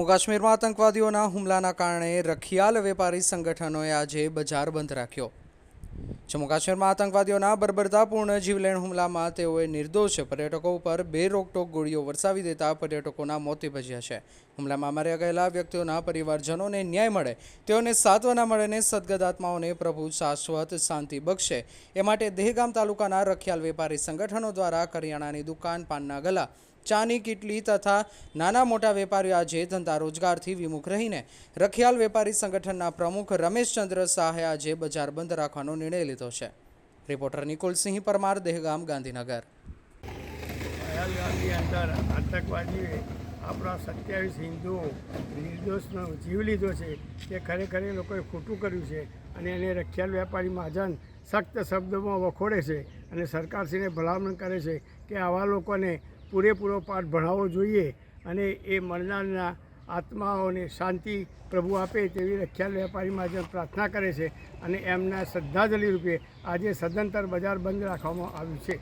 જમ્મુ કાશ્મીરમાં આતંકવાદીઓના હુમલાના કારણે રખિયાલ વેપારી સંગઠનોએ આજે બજાર બંધ રાખ્યો। જમ્મુ કાશ્મીરમાં આતંકવાદીઓના બર્બરતાપૂર્ણ જીવલેણ હુમલામાં તેઓએ નિર્દોષ પર્યટકો ઉપર બેરોકટોક ગોળીઓ વરસાવી દેતા પર્યટકોના મોત નિપજ્યા છે। હુમલામાં માર્યા ગયેલા વ્યક્તિઓના પરિવારજનોને ન્યાય મળે, તેઓને સાંત્વના મળે અને સદગત પ્રભુ શાશ્વત શાંતિ બક્ષે એ માટે દહેગામ તાલુકાના રખિયાલ વેપારી સંગઠનો દ્વારા કરિયાણાની દુકાન, પાનના ગલા, ચાની કીટલી તથા નાના મોટા વેપારીઓ આજે ધંધા રોજગારથી વિમુખ રહીને રખિયાલ વેપારી સંગઠનના પ્રમુખ રમેશચંદ્ર શાહે આજે બજાર બંધ રાખવાનો નિર્ણય લીધો છે। રિપોર્ટર નિકુલસિંહ પરમાર, દહેગામ, ગાંધીનગર। પહેલગામની અંદર આતંકવાદીએ આપણા 27 હિન્દુઓ નિર્દોષનો જીવ લીધો છે તે ખરેખર એ લોકોએ ખોટું કર્યું છે અને એને રખિયાલ વેપારી મહાજન સખ્ત શબ્દોમાં વખોડે છે અને સરકારશ્રીને ભલામણ કરે છે કે આવા લોકોને પૂરેપૂરો પાઠ ભણાવવો જોઈએ અને એ મરનારના આત્માઓને શાંતિ પ્રભુ આપે તેવી રખિયાલ વેપારી મહાજન પ્રાર્થના કરે છે અને એમના શ્રદ્ધાંજલિ રૂપે આજે સદંતર બજાર બંધ રાખવામાં આવ્યું છે।